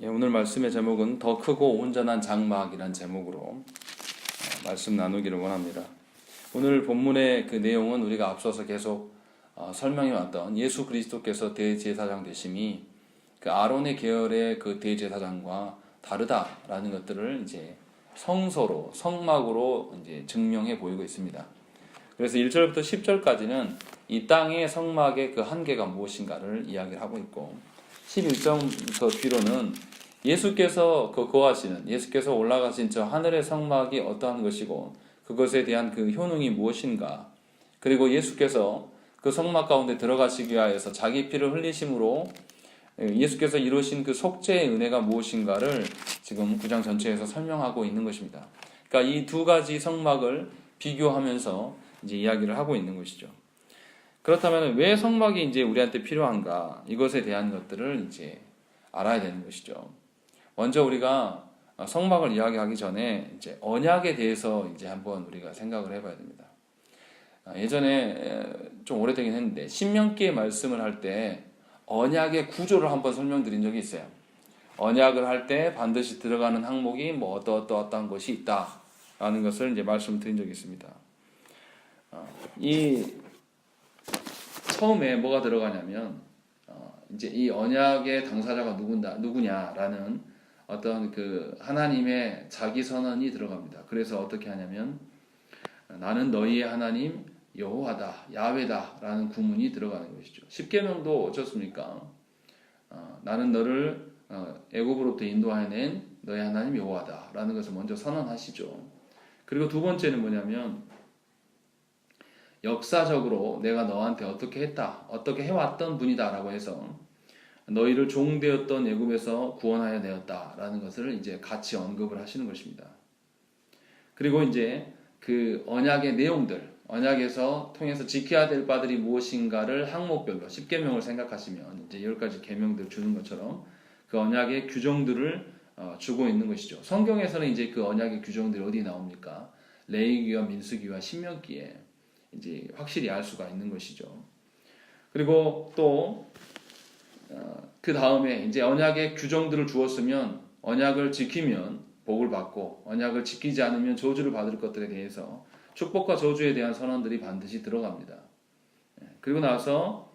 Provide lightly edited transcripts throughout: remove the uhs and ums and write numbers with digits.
오늘 말씀의 제목은 더 크고 온전한 장막이란 제목으로 말씀 나누기를 원합니다. 오늘 본문의 그 내용은 우리가 앞서서 계속 설명해 왔던 예수 그리스도께서 대제사장 되심이 그 아론의 계열의 그 대제사장과 다르다라는 것들을 이제 성서로 성막으로 이제 증명해 보이고 있습니다. 그래서 1절부터 10절까지는 이 땅의 성막의 그 한계가 무엇인가를 이야기를 하고 있고 11절부터 뒤로는 예수께서 거하시는 예수께서 올라가신 저 하늘의 성막이 어떠한 것이고 그것에 대한 그 효능이 무엇인가, 그리고 예수께서 그 성막 가운데 들어가시기 위하여서 자기 피를 흘리심으로 예수께서 이루신 그 속죄의 은혜가 무엇인가를 지금 9장 전체에서 설명하고 있는 것입니다. 그러니까 이 두 가지 성막을 비교하면서 이제 이야기를 하고 있는 것이죠. 그렇다면 왜 성막이 이제 우리한테 필요한가? 이것에 대한 것들을 이제 알아야 되는 것이죠. 먼저 우리가 성막을 이야기하기 전에 이제 언약에 대해서 이제 한번 우리가 생각을 해봐야 됩니다. 예전에 좀 오래되긴 했는데 신명기의 말씀을 할 때 언약의 구조를 한번 설명드린 적이 있어요. 언약을 할 때 반드시 들어가는 항목이 뭐 어떠한 것이 있다라는 것을 이제 말씀드린 적이 있습니다. 이 처음에 뭐가 들어가냐면 이제 이 언약의 당사자가 누구냐라는 어떤 그 하나님의 자기 선언이 들어갑니다. 그래서 어떻게 하냐면 나는 너희의 하나님 여호와다, 야훼다라는 구문이 들어가는 것이죠. 십계명도 어떻습니까? 나는 너를 애굽으로부터 인도하여낸 너희 하나님 여호와다라는 것을 먼저 선언하시죠. 그리고 두 번째는 뭐냐면 역사적으로 내가 너한테 어떻게 했다, 어떻게 해왔던 분이다라고 해서 너희를 종되었던 애굽에서 구원하여 내었다라는 것을 이제 같이 언급을 하시는 것입니다. 그리고 이제 그 언약의 내용들, 언약에서 통해서 지켜야 될 바들이 무엇인가를 항목별로 십계명을 생각하시면 이제 10가지 계명들 주는 것처럼 그 언약의 규정들을 주고 있는 것이죠. 성경에서는 이제 그 언약의 규정들이 어디 나옵니까? 레위기와 민수기와 신명기에 이제 확실히 알 수가 있는 것이죠. 그리고 또 그 다음에 이제 언약의 규정들을 주었으면 언약을 지키면 복을 받고 언약을 지키지 않으면 저주를 받을 것들에 대해서 축복과 저주에 대한 선언들이 반드시 들어갑니다. 그리고 나서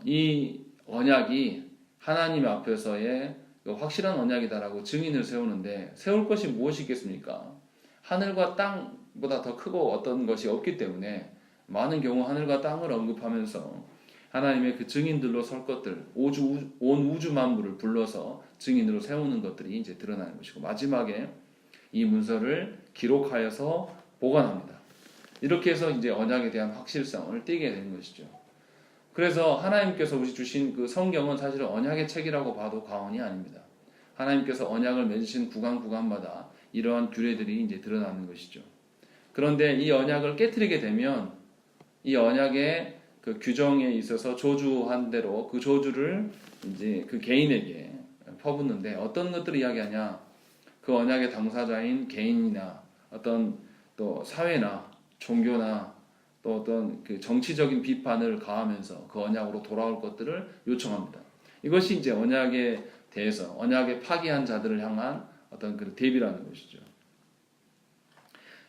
이 언약이 하나님 앞에서의 확실한 언약이다라고 증인을 세우는데 세울 것이 무엇이 있겠습니까? 하늘과 땅보다 더 크고 어떤 것이 없기 때문에 많은 경우 하늘과 땅을 언급하면서 하나님의 그 증인들로 설 것들, 온 우주 만물을 불러서 증인으로 세우는 것들이 이제 드러나는 것이고 마지막에 이 문서를 기록하여서 보관합니다. 이렇게 해서 이제 언약에 대한 확실성을 띠게 되는 것이죠. 그래서 하나님께서 우리 주신 그 성경은 사실은 언약의 책이라고 봐도 과언이 아닙니다. 하나님께서 언약을 맺으신 구간마다 이러한 규례들이 이제 드러나는 것이죠. 그런데 이 언약을 깨트리게 되면 이 언약의 그 규정에 있어서 조주한 대로 그 조주를 이제 그 개인에게 퍼붓는데 어떤 것들을 이야기하냐? 그 언약의 당사자인 개인이나 어떤 또 사회나 종교나 또 어떤 그 정치적인 비판을 가하면서 그 언약으로 돌아올 것들을 요청합니다. 이것이 이제 언약에 대해서 언약에 파기한 자들을 향한 어떤 그 대비라는 것이죠.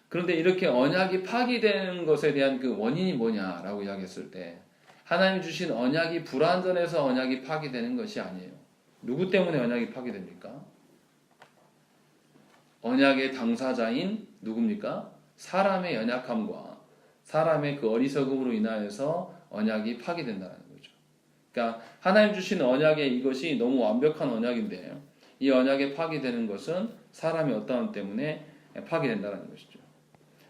그런데 이렇게 언약이 파기되는 것에 대한 그 원인이 뭐냐라고 이야기했을 때 하나님 주신 언약이 불완전해서 언약이 파기되는 것이 아니에요. 누구 때문에 언약이 파기됩니까? 언약의 당사자인 누굽니까? 사람의 연약함과 사람의 그 어리석음으로 인하여서 언약이 파기된다는 거죠. 그러니까 하나님 주신 언약의 이것이 너무 완벽한 언약인데 이 언약에 파기되는 것은 사람의 어떠함 때문에 파기된다는 것이죠.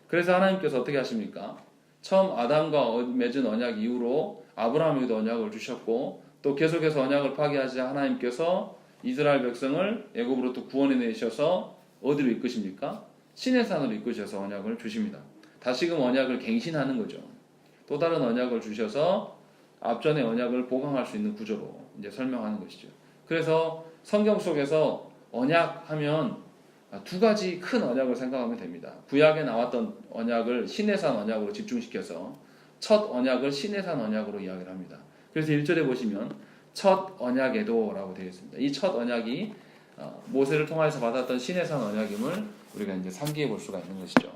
그래서 하나님께서 어떻게 하십니까? 처음 아담과 맺은 언약 이후로 아브라함에게도 언약을 주셨고 또 계속해서 언약을 파기하자 하나님께서 이스라엘 백성을 애굽으로부터 구원해 내셔서 어디로 이끄십니까? 시내산으로 이끄셔서 언약을 주십니다. 다시금 언약을 갱신하는 거죠. 또 다른 언약을 주셔서 앞전의 언약을 보강할 수 있는 구조로 이제 설명하는 것이죠. 그래서 성경 속에서 언약하면 두 가지 큰 언약을 생각하면 됩니다. 구약에 나왔던 언약을 시내산 언약으로 집중시켜서 첫 언약을 시내산 언약으로 이야기를 합니다. 그래서 1절에 보시면 첫 언약에도라고 되어 있습니다. 이 첫 언약이 모세를 통해서 받았던 시내산 언약임을 우리가 이제 상기해 볼 수가 있는 것이죠.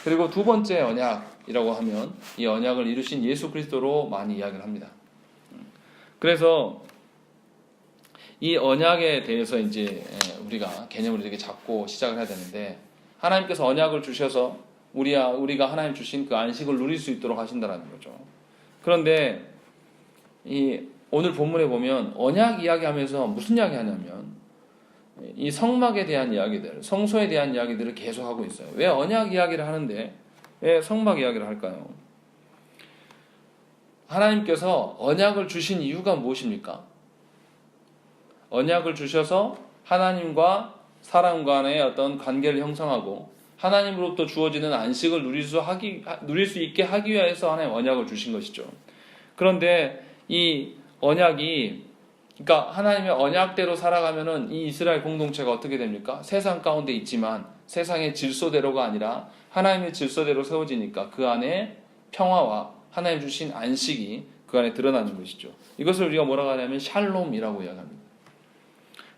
그리고 두 번째 언약이라고 하면 이 언약을 이루신 예수 그리스도로 많이 이야기를 합니다. 그래서 이 언약에 대해서 이제 우리가 개념을 이렇게 잡고 시작을 해야 되는데, 하나님께서 언약을 주셔서 우리가 하나님 주신 그 안식을 누릴 수 있도록 하신다는 거죠. 그런데 이 오늘 본문에 보면 언약 이야기하면서 무슨 이야기 하냐면 이 성막에 대한 이야기들, 성소에 대한 이야기들을 계속 하고 있어요. 왜 언약 이야기를 하는데 왜 성막 이야기를 할까요? 하나님께서 언약을 주신 이유가 무엇입니까? 언약을 주셔서 하나님과 사람 간의 어떤 관계를 형성하고 하나님으로부터 주어지는 안식을 누릴 수 있게 하기 위해서 하나님 언약을 주신 것이죠. 그런데 이 언약이, 그러니까 하나님의 언약대로 살아가면은 이 이스라엘 공동체가 어떻게 됩니까? 세상 가운데 있지만 세상의 질서대로가 아니라 하나님의 질서대로 세워지니까 그 안에 평화와 하나님 주신 안식이 그 안에 드러나는 것이죠. 이것을 우리가 뭐라고 하냐면 샬롬이라고 이야기합니다.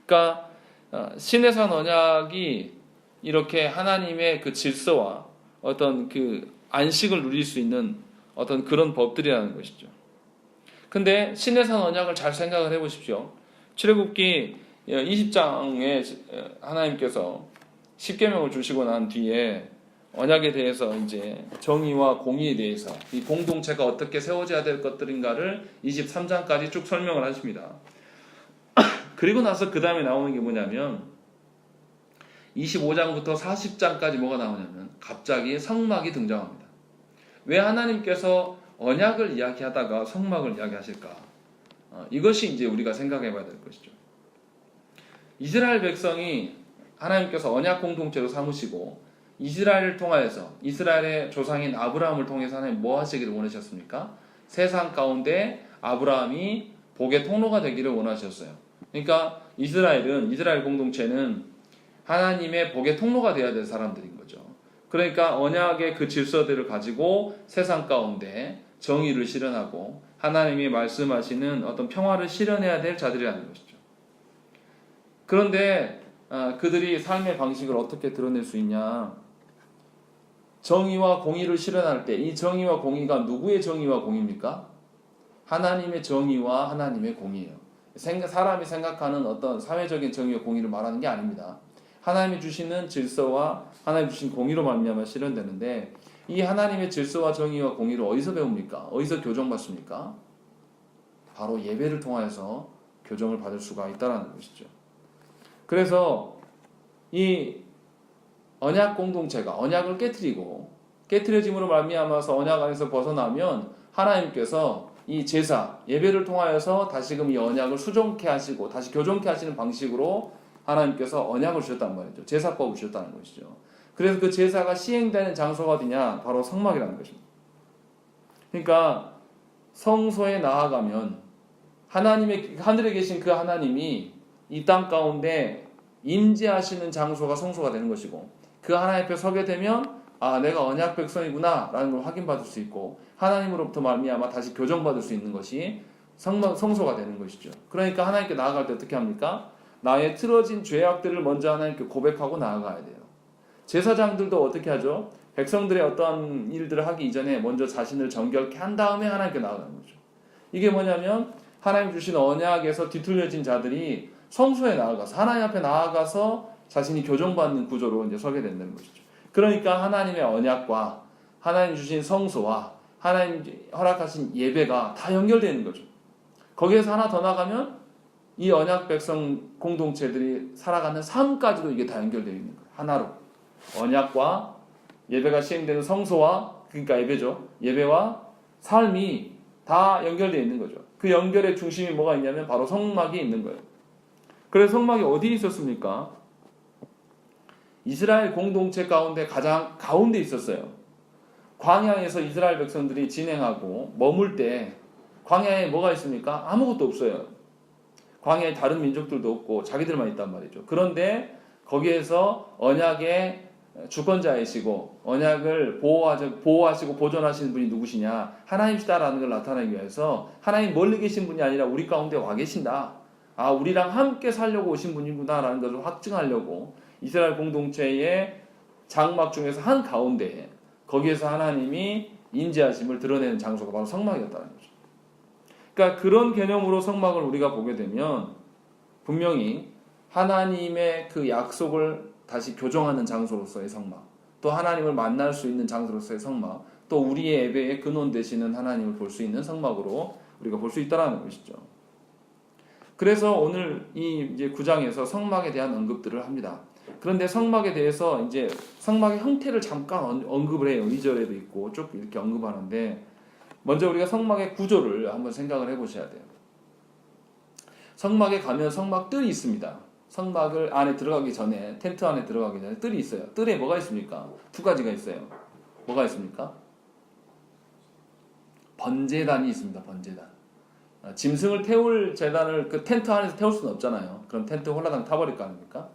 그러니까 시내산 언약이 이렇게 하나님의 그 질서와 어떤 그 안식을 누릴 수 있는 어떤 그런 법들이라는 것이죠. 근데 시내산 언약을 잘 생각을 해보십시오. 출애굽기 20장에 하나님께서 십계명을 주시고 난 뒤에 언약에 대해서 이제 정의와 공의에 대해서 이 공동체가 어떻게 세워져야 될 것들인가를 23장까지 쭉 설명을 하십니다. 그리고 나서 그 다음에 나오는 게 뭐냐면 25장부터 40장까지 뭐가 나오냐면 갑자기 성막이 등장합니다. 왜 하나님께서 언약을 이야기하다가 성막을 이야기하실까? 이것이 이제 우리가 생각해 봐야 될 것이죠. 이스라엘 백성이 하나님께서 언약 공동체로 삼으시고 이스라엘을 통하여서 이스라엘의 조상인 아브라함을 통해서 하나님 뭐 하시기를 원하셨습니까? 세상 가운데 아브라함이 복의 통로가 되기를 원하셨어요. 그러니까 이스라엘 공동체는 하나님의 복의 통로가 되어야 될 사람들인 거죠. 그러니까 언약의 그 질서들을 가지고 세상 가운데 정의를 실현하고 하나님이 말씀하시는 어떤 평화를 실현해야 될 자들이라는 것이죠. 그런데 그들이 삶의 방식을 어떻게 드러낼 수 있냐? 정의와 공의를 실현할 때 이 정의와 공의가 누구의 정의와 공의입니까? 하나님의 정의와 하나님의 공의예요. 사람이 생각하는 어떤 사회적인 정의와 공의를 말하는 게 아닙니다. 하나님이 주시는 질서와 하나님이 주신 공의로 말미암아 실현되는데, 이 하나님의 질서와 정의와 공의를 어디서 배웁니까? 어디서 교정받습니까? 바로 예배를 통하여서 교정을 받을 수가 있다는 것이죠. 그래서 이 언약 공동체가 언약을 깨트려짐으로 말미암아서 언약 안에서 벗어나면 하나님께서 이 제사, 예배를 통하여서 다시금 이 언약을 수정케 하시고 다시 교정케 하시는 방식으로 하나님께서 언약을 주셨단 말이죠. 제사법을 주셨다는 것이죠. 그래서 그 제사가 시행되는 장소가 어디냐? 바로 성막이라는 것입니다. 그러니까 성소에 나아가면 하늘에 계신 그 하나님이 이 땅 가운데 임재하시는 장소가 성소가 되는 것이고, 그 하나님 앞에 서게 되면 내가 언약 백성이구나 라는 걸 확인받을 수 있고 하나님으로부터 말미암아 다시 교정받을 수 있는 것이 성소가 되는 것이죠. 그러니까 하나님께 나아갈 때 어떻게 합니까? 나의 틀어진 죄악들을 먼저 하나님께 고백하고 나아가야 돼요. 제사장들도 어떻게 하죠? 백성들의 어떠한 일들을 하기 이전에 먼저 자신을 정결케 한 다음에 하나님께 나아가는 거죠. 이게 뭐냐면 하나님 주신 언약에서 뒤틀려진 자들이 성소에 나아가서 하나님 앞에 나아가서 자신이 교정받는 구조로 이제 서게 된다는 것이죠. 그러니까 하나님의 언약과 하나님 주신 성소와 하나님 허락하신 예배가 다 연결되는 거죠. 거기에서 하나 더 나가면 이 언약 백성 공동체들이 살아가는 삶까지도 이게 다 연결되어 있는 거예요. 하나로. 언약과 예배가 시행되는 성소와, 그러니까 예배죠. 예배와 삶이 다 연결되어 있는 거죠. 그 연결의 중심이 뭐가 있냐면 바로 성막이 있는 거예요. 그래서 성막이 어디에 있었습니까? 이스라엘 공동체 가운데 가장 가운데 있었어요. 광야에서 이스라엘 백성들이 진행하고 머물 때 광야에 뭐가 있습니까? 아무것도 없어요. 광야에 다른 민족들도 없고 자기들만 있단 말이죠. 그런데 거기에서 언약의 주권자이시고 언약을 보호하시고 보존하시는 분이 누구시냐? 하나님이시다라는 걸 나타내기 위해서 하나님 멀리 계신 분이 아니라 우리 가운데 와 계신다. 아, 우리랑 함께 살려고 오신 분이구나라는 것을 확증하려고 이스라엘 공동체의 장막 중에서 한 가운데 거기에서 하나님이 임재하심을 드러내는 장소가 바로 성막이었다는 거죠. 그러니까 그런 개념으로 성막을 우리가 보게 되면 분명히 하나님의 그 약속을 다시 교정하는 장소로서의 성막, 또 하나님을 만날 수 있는 장소로서의 성막, 또 우리의 예배의 근원 되시는 하나님을 볼 수 있는 성막으로 우리가 볼 수 있다라는 것이죠. 그래서 오늘 이 이제 9장에서 성막에 대한 언급들을 합니다. 그런데 성막에 대해서 이제 성막의 형태를 잠깐 언급을 해요. 2절에도 있고 쭉 이렇게 언급하는데, 먼저 우리가 성막의 구조를 한번 생각을 해보셔야 돼요. 성막에 가면 성막 뜰이 있습니다. 성막을 안에 들어가기 전에, 텐트 안에 들어가기 전에 뜰이 있어요. 뜰에 뭐가 있습니까? 두 가지가 있어요. 뭐가 있습니까? 번제단이 있습니다. 번제단. 짐승을 태울 제단을 그 텐트 안에서 태울 수는 없잖아요. 그럼 텐트 홀라당 타버릴 거 아닙니까?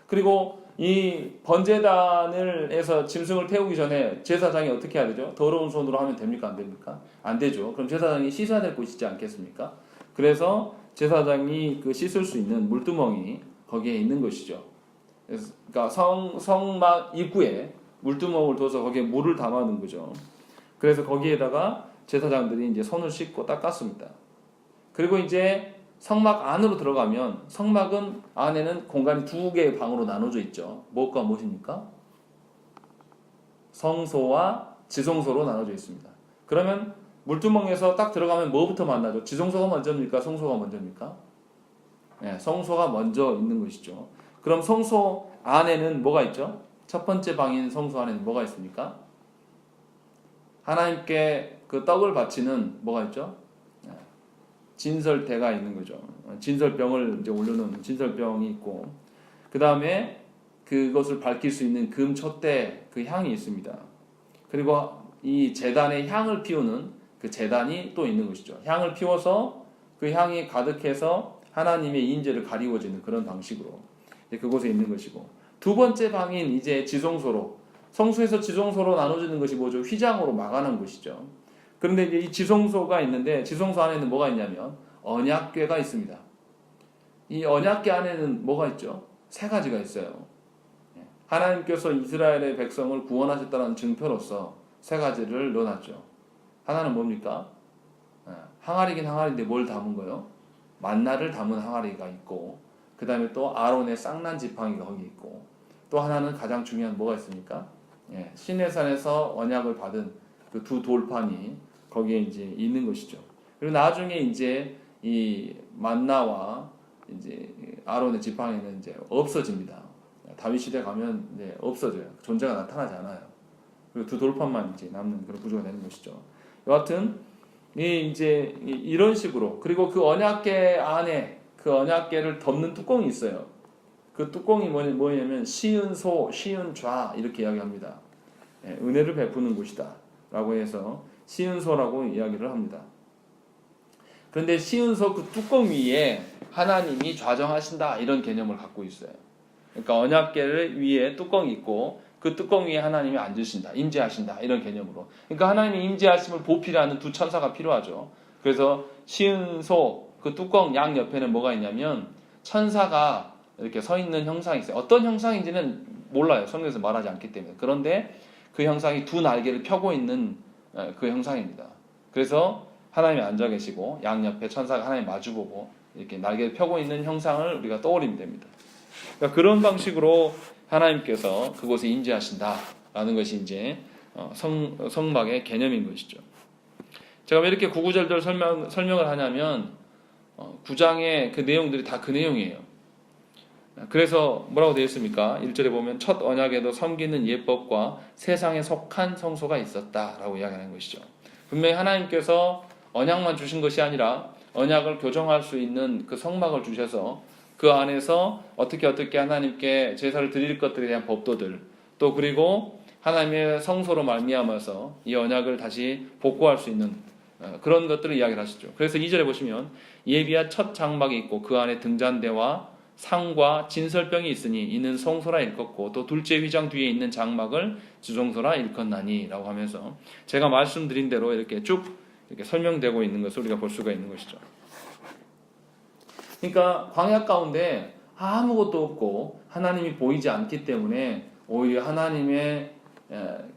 그리고 이 번제단을 해서 짐승을 태우기 전에 제사장이 어떻게 해야 되죠? 더러운 손으로 하면 됩니까? 안 됩니까? 안 되죠. 그럼 제사장이 씻어야 될 곳이지 않겠습니까? 그래서 제사장이 그 씻을 수 있는 물두멍이 거기에 있는 것이죠. 그러니까 성막 입구에 물두멍을 둬서 거기에 물을 담아놓은 거죠. 그래서 거기에다가 제사장들이 이제 손을 씻고 닦았습니다. 그리고 이제 성막 안으로 들어가면 성막은 안에는 공간이 두 개의 방으로 나눠져 있죠. 무엇과 무엇입니까? 성소와 지성소로 나눠져 있습니다. 그러면 물두멍에서 딱 들어가면 뭐부터 만나죠? 지성소가 먼저입니까? 성소가 먼저입니까? 네, 성소가 먼저 있는 것이죠. 그럼 성소 안에는 뭐가 있죠? 첫 번째 방인 성소 안에는 뭐가 있습니까? 하나님께 그 떡을 바치는 뭐가 있죠? 진설대가 있는 거죠. 진설병을 이제 올려놓은 진설병이 있고, 그 다음에 그것을 밝힐 수 있는 금 촛대 그 향이 있습니다. 그리고 이 제단에 향을 피우는 그 제단이 또 있는 것이죠. 향을 피워서 그 향이 가득해서 하나님의 임재를 가리워지는 그런 방식으로 그곳에 있는 것이고, 두 번째 방인 이제 지성소로, 성소에서 지성소로 나눠지는 것이 뭐죠? 휘장으로 막아놓은 것이죠. 그런데 이제 이 지성소가 있는데, 지성소 안에는 뭐가 있냐면 언약궤가 있습니다. 이 언약궤 안에는 뭐가 있죠? 세 가지가 있어요. 하나님께서 이스라엘의 백성을 구원하셨다는 증표로서 세 가지를 넣어놨죠. 하나는 뭡니까? 항아리긴 항아리인데 뭘 담은 거예요? 만나를 담은 항아리가 있고, 그 다음에 또 아론의 쌍난 지팡이가 거기 있고, 또 하나는 가장 중요한 뭐가 있습니까? 시내산에서 언약을 받은 그 두 돌판이 거기에 이제 있는 것이죠. 그리고 나중에 이제 이 만나와 이제 아론의 지팡이는 이제 없어집니다. 다윗 시대 가면 이제 없어져요. 존재가 나타나지 않아요. 그리고 두 돌판만 이제 남는 그런 구조가 되는 것이죠. 여하튼 이제 이런 식으로, 그리고 그 언약궤 안에 그 언약궤를 덮는 뚜껑이 있어요. 그 뚜껑이 뭐냐면 시은소, 시은좌 이렇게 이야기합니다. 은혜를 베푸는 곳이다 라고 해서 시은소라고 이야기를 합니다. 그런데 시은소 그 뚜껑 위에 하나님이 좌정하신다 이런 개념을 갖고 있어요. 그러니까 언약궤를 위에 뚜껑이 있고 그 뚜껑 위에 하나님이 앉으신다, 임재하신다 이런 개념으로. 그러니까 하나님이 임재하심을 보필하는 두 천사가 필요하죠. 그래서 시은소 그 뚜껑 양 옆에는 뭐가 있냐면 천사가 이렇게 서 있는 형상이 있어요. 어떤 형상인지는 몰라요. 성경에서 말하지 않기 때문에. 그런데 그 형상이 두 날개를 펴고 있는 그 형상입니다. 그래서 하나님이 앉아 계시고 양옆에 천사가 하나님 마주보고 이렇게 날개를 펴고 있는 형상을 우리가 떠올리면 됩니다. 그러니까 그런 방식으로 하나님께서 그곳에 임재하신다라는 것이 이제 성막의 개념인 것이죠. 제가 왜 이렇게 구구절절 설명을 하냐면 9장의 그 내용들이 다 그 내용이에요. 그래서 뭐라고 되어 있습니까? 1절에 보면 첫 언약에도 섬기는 예법과 세상에 속한 성소가 있었다라고 이야기하는 것이죠. 분명히 하나님께서 언약만 주신 것이 아니라 언약을 교정할 수 있는 그 성막을 주셔서 그 안에서 어떻게 하나님께 제사를 드릴 것들에 대한 법도들, 또 그리고 하나님의 성소로 말미암아서 이 언약을 다시 복구할 수 있는 그런 것들을 이야기를 하시죠. 그래서 2절에 보시면 예비한 첫 장막이 있고 그 안에 등잔대와 상과 진설병이 있으니 이는 성소라 일컫고 또 둘째 휘장 뒤에 있는 장막을 지성소라 일컫나니 라고 하면서 제가 말씀드린 대로 이렇게 쭉 이렇게 설명되고 있는 것을 우리가 볼 수가 있는 것이죠. 그러니까 광야 가운데 아무것도 없고 하나님이 보이지 않기 때문에 오히려 하나님의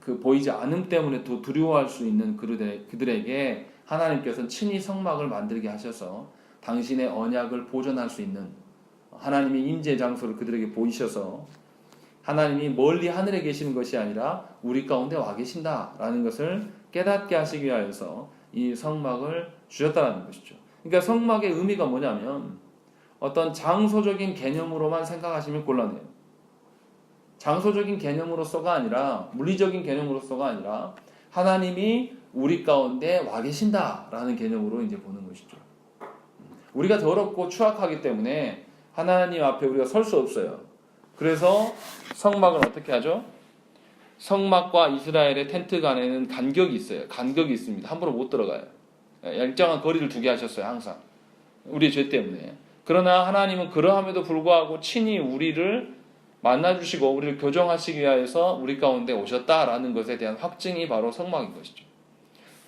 그 보이지 않음 때문에 더 두려워할 수 있는 그들에게 하나님께서는 친히 성막을 만들게 하셔서 당신의 언약을 보존할 수 있는 하나님의 임재 장소를 그들에게 보이셔서 하나님이 멀리 하늘에 계시는 것이 아니라 우리 가운데 와 계신다라는 것을 깨닫게 하시기 위하여서 이 성막을 주셨다는 것이죠. 그러니까 성막의 의미가 뭐냐면 어떤 장소적인 개념으로만 생각하시면 곤란해요. 장소적인 개념으로서가 아니라 물리적인 개념으로서가 아니라 하나님이 우리 가운데 와 계신다라는 개념으로 이제 보는 것이죠. 우리가 더럽고 추악하기 때문에 하나님 앞에 우리가 설 수 없어요. 그래서 성막은 어떻게 하죠? 성막과 이스라엘의 텐트 간에는 간격이 있어요. 간격이 있습니다. 함부로 못 들어가요. 일정한 거리를 두게 하셨어요. 항상 우리의 죄 때문에. 그러나 하나님은 그러함에도 불구하고 친히 우리를 만나주시고 우리를 교정하시기 위해서 우리 가운데 오셨다라는 것에 대한 확증이 바로 성막인 것이죠.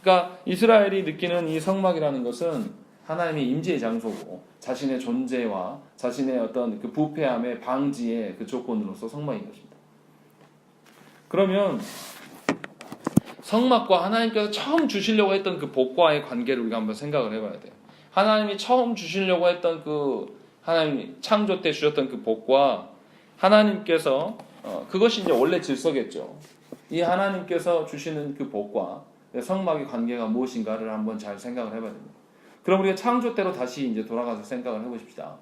그러니까 이스라엘이 느끼는 이 성막이라는 것은 하나님의 임재의 장소고 자신의 존재와 자신의 어떤 그 부패함의 방지의 그 조건으로서 성막인 것입니다. 그러면 성막과 하나님께서 처음 주시려고 했던 그 복과의 관계를 우리가 한번 생각을 해봐야 돼요. 하나님이 처음 주시려고 했던 그 하나님 창조 때 주셨던 그 복과 하나님께서 그것이 이제 원래 질서겠죠. 이 하나님께서 주시는 그 복과 성막의 관계가 무엇인가를 한번 잘 생각을 해봐야 됩니다. 그럼 우리가 창조 때로 다시 이제 돌아가서 생각을 해보십시다.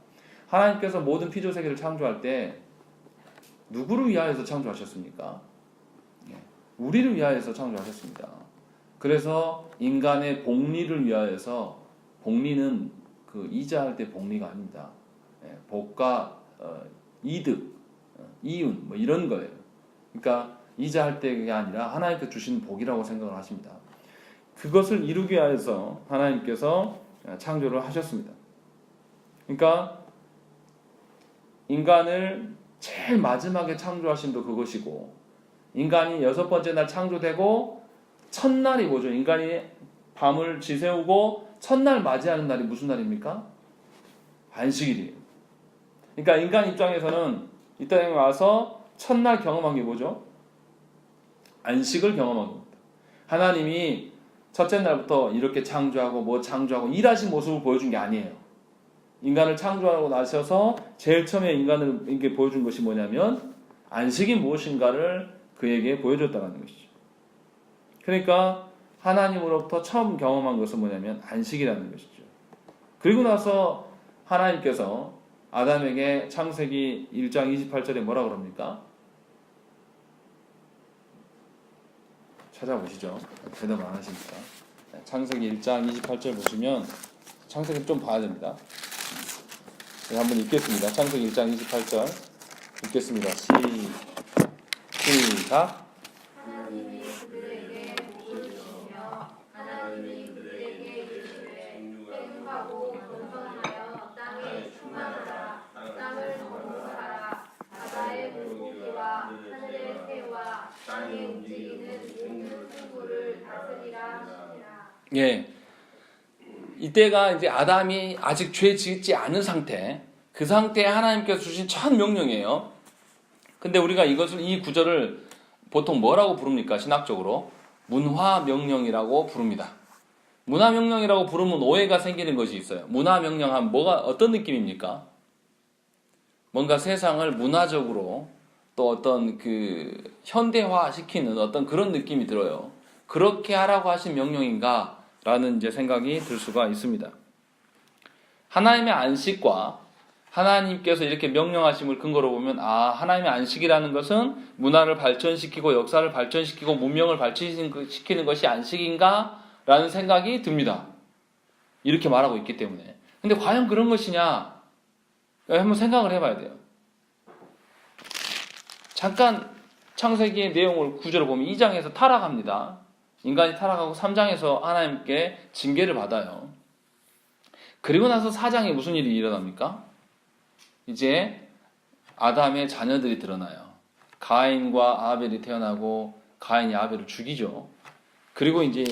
하나님께서 모든 피조 세계를 창조할 때 누구를 위하여서 창조하셨습니까? 우리를 위하여서 창조하셨습니다. 그래서 인간의 복리를 위하여서, 복리는 그 이자할 때 복리가 아닙니다. 복과 이득, 이윤 뭐 이런 거예요. 그러니까 이자할 때가 아니라 하나님께서 주신 복이라고 생각을 하십니다. 그것을 이루기 위해서 하나님께서 창조를 하셨습니다. 그러니까 인간을 제일 마지막에 창조하심도 그것이고, 인간이 6번째 날 창조되고 첫날이 뭐죠? 인간이 밤을 지새우고 첫날 맞이하는 날이 무슨 날입니까? 안식일이에요. 그러니까 인간 입장에서는 이 땅에 와서 첫날 경험한 게 뭐죠? 안식을 경험한 겁니다. 하나님이 첫째 날부터 이렇게 창조하고 뭐 창조하고 일하신 모습을 보여준 게 아니에요. 인간을 창조하고 나셔서 제일 처음에 인간을 보여준 것이 뭐냐면 안식이 무엇인가를 그에게 보여줬다는 것이죠. 그러니까 하나님으로부터 처음 경험한 것은 뭐냐면 안식이라는 것이죠. 그리고 나서 하나님께서 아담에게 창세기 1장 28절에 뭐라 그럽니까? 찾아보시죠. 대답 안 하시니까. 창세기 1장 28절 보시면 창세기 좀 봐야 됩니다. 한번 읽겠습니다. 창세기 1장 28절 읽겠습니다. 시작. 하나님이 그들에게 복을 주시며 하나님이 그들에게 이르시되 행복하고 번성하여 땅에 충만하라. 땅을 정복하라. 바다의 물고기와 하늘의 새와 땅에 움직이는 모든 생물을 다스리라 하시니라. 예. 이때가 이제 아담이 아직 죄 짓지 않은 상태, 그 상태에 하나님께서 주신 첫 명령이에요. 근데 우리가 이 구절을 보통 뭐라고 부릅니까? 신학적으로 문화명령이라고 부릅니다. 문화명령이라고 부르면 오해가 생기는 것이 있어요. 문화명령하면 어떤 느낌입니까? 뭔가 세상을 문화적으로 또 어떤 그 현대화시키는 어떤 그런 느낌이 들어요. 그렇게 하라고 하신 명령인가? 라는 이제 생각이 들 수가 있습니다. 하나님의 안식과 하나님께서 이렇게 명령하심을 근거로 보면 하나님의 안식이라는 것은 문화를 발전시키고 역사를 발전시키고 문명을 발전시키는 것이 안식인가? 라는 생각이 듭니다. 이렇게 말하고 있기 때문에. 근데 과연 그런 것이냐? 한번 생각을 해봐야 돼요. 잠깐 창세기의 내용을 구절을 보면 2장에서 타락합니다. 인간이 타락하고 3장에서 하나님께 징계를 받아요. 그리고 나서 4장에 무슨 일이 일어납니까? 이제 아담의 자녀들이 드러나요. 가인과 아벨이 태어나고 가인이 아벨을 죽이죠. 그리고 이제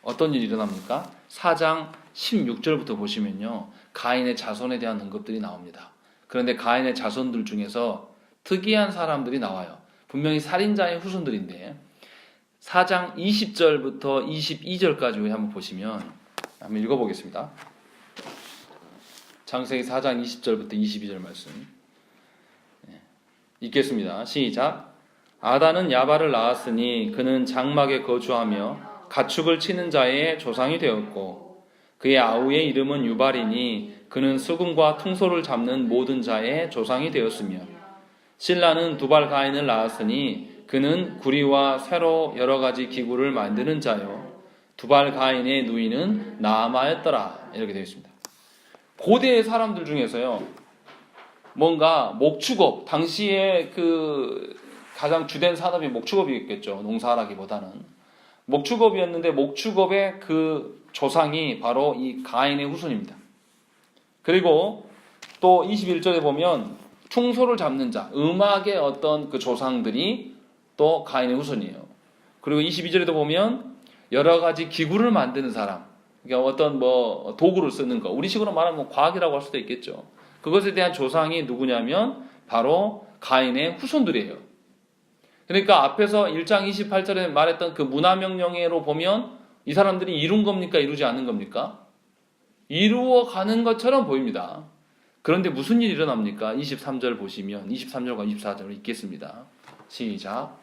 어떤 일이 일어납니까? 4장 16절부터 보시면요, 가인의 자손에 대한 언급들이 나옵니다. 그런데 가인의 자손들 중에서 특이한 사람들이 나와요. 분명히 살인자의 후손들인데 4장 20절부터 22절까지 한번 보시면, 한번 읽어보겠습니다. 창세기 4장 20절부터 22절 말씀 읽겠습니다. 시작. 아단은 야발을 낳았으니 그는 장막에 거주하며 가축을 치는 자의 조상이 되었고, 그의 아우의 이름은 유발이니 그는 수금과 퉁소를 잡는 모든 자의 조상이 되었으며, 실라는 두발 가인을 낳았으니 그는 구리와 쇠로 여러 가지 기구를 만드는 자요, 두발 가인의 누이는 나아마였더라. 이렇게 되어 있습니다. 고대의 사람들 중에서요, 뭔가 목축업, 당시에 그 가장 주된 산업이 목축업이었겠죠. 농사라기보다는 목축업이었는데, 목축업의 그 조상이 바로 이 가인의 후손입니다. 그리고 또 21절에 보면 퉁소를 잡는 자, 음악의 어떤 그 조상들이 또 가인의 후손이에요. 그리고 22절에도 보면 여러 가지 기구를 만드는 사람, 그러니까 어떤 뭐 도구를 쓰는 거, 우리식으로 말하면 과학이라고 할 수도 있겠죠. 그것에 대한 조상이 누구냐면 바로 가인의 후손들이에요. 그러니까 앞에서 1장 28절에 말했던 그 문화명령으로 보면 이 사람들이 이룬 겁니까? 이루지 않은 겁니까? 이루어가는 것처럼 보입니다. 그런데 무슨 일이 일어납니까? 23절 보시면 23절과 24절을 읽겠습니다. 시작.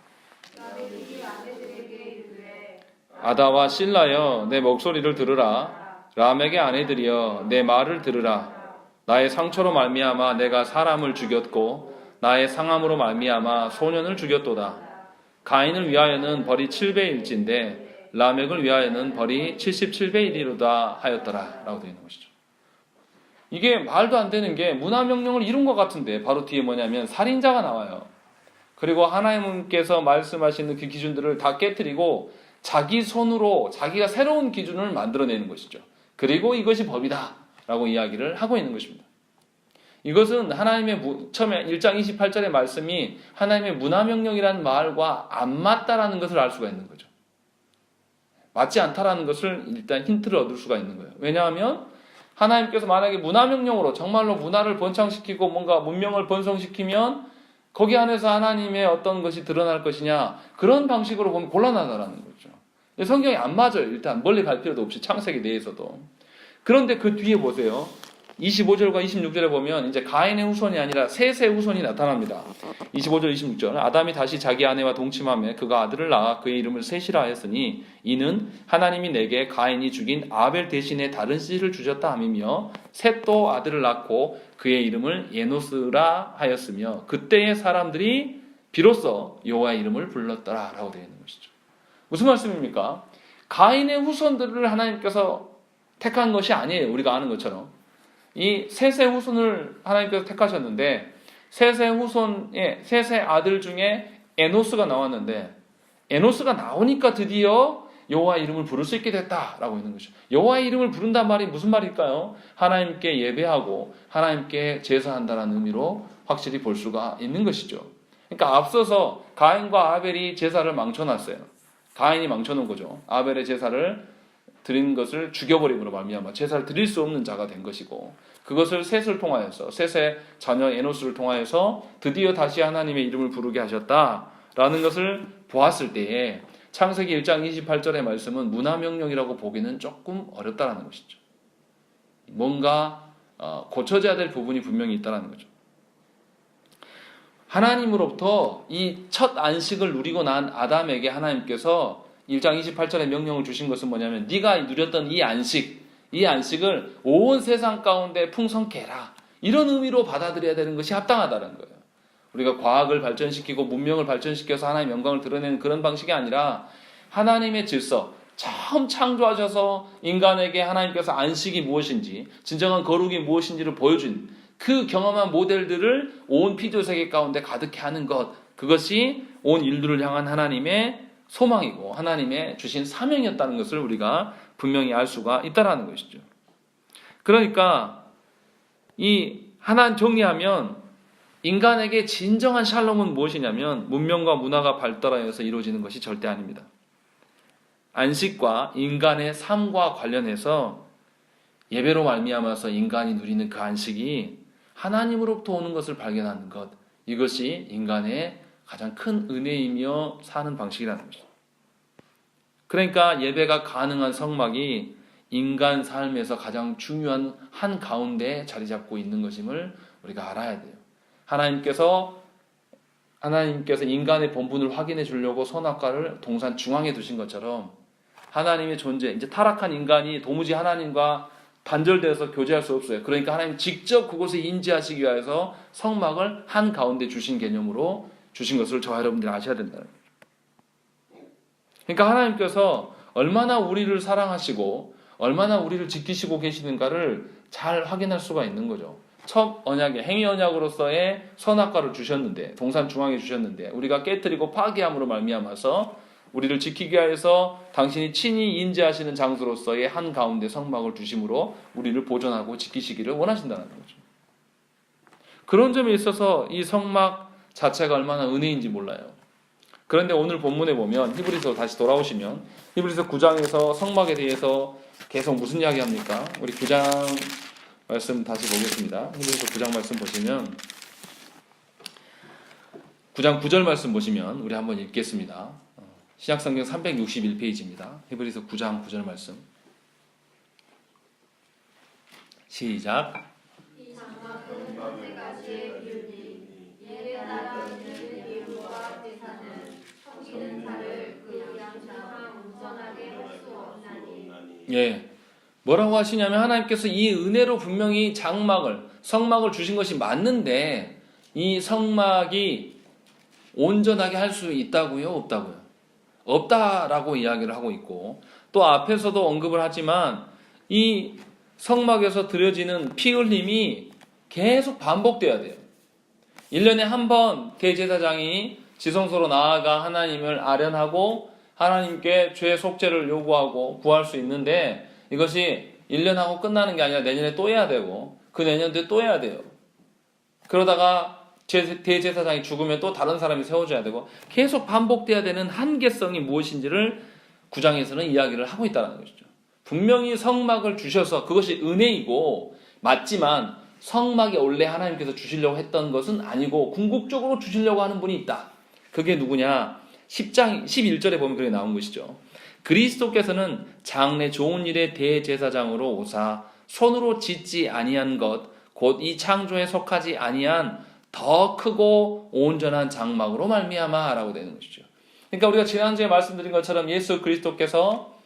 아다와 실라여 내 목소리를 들으라. 람에게 아내들이여 내 말을 들으라. 나의 상처로 말미암아 내가 사람을 죽였고 나의 상함으로 말미암아 소년을 죽였도다. 가인을 위하여는 벌이 7배일진데 라멕을 위하여는 벌이 77배이리로다 하였더라. 라고 되어 있는 것이죠. 이게 말도 안 되는 게 문화명령을 이룬 것 같은데 바로 뒤에 뭐냐면 살인자가 나와요. 그리고 하나님께서 말씀하시는 그 기준들을 다 깨트리고 자기 손으로 자기가 새로운 기준을 만들어내는 것이죠. 그리고 이것이 법이다 라고 이야기를 하고 있는 것입니다. 이것은 하나님의 처음에 1장 28절의 말씀이 하나님의 문화명령이라는 말과 안 맞다라는 것을 알 수가 있는 거죠. 맞지 않다라는 것을 일단 힌트를 얻을 수가 있는 거예요. 왜냐하면 하나님께서 만약에 문화명령으로 정말로 문화를 번창시키고 뭔가 문명을 번성시키면 거기 안에서 하나님의 어떤 것이 드러날 것이냐, 그런 방식으로 보면 곤란하다라는 거죠. 성경이 안 맞아요. 일단 멀리 갈 필요도 없이 창세기 내에서도. 그런데 그 뒤에 보세요. 25절과 26절에 보면 이제 가인의 후손이 아니라 셋의 후손이 나타납니다. 25절 26절. 아담이 다시 자기 아내와 동침하며 그가 아들을 낳아 그의 이름을 셋이라 하였으니 이는 하나님이 내게 가인이 죽인 아벨 대신에 다른 씨를 주셨다 함이며, 셋도 아들을 낳고 그의 이름을 예노스라 하였으며 그때의 사람들이 비로소 여호와의 이름을 불렀더라 라고 되어 있는 것이죠. 무슨 말씀입니까? 가인의 후손들을 하나님께서 택한 것이 아니에요. 우리가 아는 것처럼. 이 셋의 후손을 하나님께서 택하셨는데, 셋의 후손의 셋의 아들 중에 에노스가 나왔는데, 에노스가 나오니까 드디어 여호와의 이름을 부를 수 있게 됐다라고 있는 것이죠. 여호와의 이름을 부른단 말이 무슨 말일까요? 하나님께 예배하고 하나님께 제사한다는 의미로 확실히 볼 수가 있는 것이죠. 그러니까 앞서서 가인과 아벨이 제사를 망쳐놨어요. 가인이 망쳐놓은 거죠. 아벨의 제사를 드린 것을 죽여버림으로 말미암아 제사를 드릴 수 없는 자가 된 것이고, 그것을 셋을 통하여서 셋의 자녀 에노스를 통하여서 드디어 다시 하나님의 이름을 부르게 하셨다라는 것을 보았을 때에 창세기 1장 28절의 말씀은 문화명령이라고 보기는 조금 어렵다라는 것이죠. 뭔가 고쳐져야 될 부분이 분명히 있다는 거죠. 하나님으로부터 이 첫 안식을 누리고 난 아담에게 하나님께서 1장 28절의 명령을 주신 것은 뭐냐면, 네가 누렸던 이 안식을 온 세상 가운데 풍성케 해라, 이런 의미로 받아들여야 되는 것이 합당하다는 거예요. 우리가 과학을 발전시키고 문명을 발전시켜서 하나님의 영광을 드러내는 그런 방식이 아니라 하나님의 질서, 처음 창조하셔서 인간에게 하나님께서 안식이 무엇인지, 진정한 거룩이 무엇인지를 보여준 그 경험한 모델들을 온 피조세계 가운데 가득해 하는 것, 그것이 온 인류를 향한 하나님의 소망이고 하나님의 주신 사명이었다는 것을 우리가 분명히 알 수가 있다는 것이죠. 그러니까 이 하나 정리하면 인간에게 진정한 샬롬은 무엇이냐면 문명과 문화가 발달하여서 이루어지는 것이 절대 아닙니다. 안식과 인간의 삶과 관련해서 예배로 말미암아서 인간이 누리는 그 안식이 하나님으로부터 오는 것을 발견하는 것, 이것이 인간의 가장 큰 은혜이며 사는 방식이라는 것이죠. 그러니까 예배가 가능한 성막이 인간 삶에서 가장 중요한 한 가운데 자리 잡고 있는 것임을 우리가 알아야 돼요. 하나님께서 인간의 본분을 확인해 주려고 선악과를 동산 중앙에 두신 것처럼 하나님의 존재, 이제 타락한 인간이 도무지 하나님과 단절되어서 교제할 수 없어요. 그러니까 하나님 직접 그곳에 인지하시기 위해서 성막을 한 가운데 주신 개념으로 주신 것을 저와 여러분들이 아셔야 된다는 거예요. 그러니까 하나님께서 얼마나 우리를 사랑하시고 얼마나 우리를 지키시고 계시는가를 잘 확인할 수가 있는 거죠. 첫 언약에 행위 언약으로서의 선악과를 주셨는데, 동산 중앙에 주셨는데 우리가 깨뜨리고 파괴함으로 말미암아서 우리를 지키기 위해서 당신이 친히 인지하시는 장소로서의 한 가운데 성막을 주심으로 우리를 보존하고 지키시기를 원하신다는 거죠. 그런 점에 있어서 이 성막 자체가 얼마나 은혜인지 몰라요. 그런데 오늘 본문에 보면 히브리서 다시 돌아오시면 히브리서 9장에서 성막에 대해서 계속 무슨 이야기 합니까? 우리 9장 말씀 다시 보겠습니다. 히브리서 9장 말씀 보시면 9장 9절 말씀 보시면 우리 한번 읽겠습니다. 신약성경 361페이지입니다. 히브리서 9장 9절 말씀. 시작. 이 장막은 현재까지의 비율이 예배 따라오는 예물과 제사는 섬기는 자를 그 양심상 온전하게 할 수 없나니. 예. 뭐라고 하시냐면 하나님께서 이 은혜로 분명히 성막을 주신 것이 맞는데 이 성막이 온전하게 할 수 있다고요? 없다고요? 없다라고 이야기를 하고 있고, 또 앞에서도 언급을 하지만 이 성막에서 드려지는 피 흘림이 계속 반복돼야 돼요. 1년에 한 번 대제사장이 지성소로 나아가 하나님을 아련하고 하나님께 죄 속죄를 요구하고 구할 수 있는데, 이것이 1년 하고 끝나는 게 아니라 내년에 또 해야 되고 그 내년 뒤에 또 해야 돼요. 그러다가 대제사장이 죽으면 또 다른 사람이 세워줘야 되고 계속 반복돼야 되는 한계성이 무엇인지를 9장에서는 이야기를 하고 있다는 것이죠. 분명히 성막을 주셔서 그것이 은혜이고 맞지만 성막이 원래 하나님께서 주시려고 했던 것은 아니고 궁극적으로 주시려고 하는 분이 있다. 그게 누구냐? 10장 11절에 보면 그렇게 나온 것이죠. 그리스도께서는 장래 좋은 일의 대제사장으로 오사 손으로 짓지 아니한 것 곧 이 창조에 속하지 아니한 더 크고 온전한 장막으로 말미암아 라고 되는 것이죠. 그러니까 우리가 지난주에 말씀드린 것처럼 예수 그리스도께서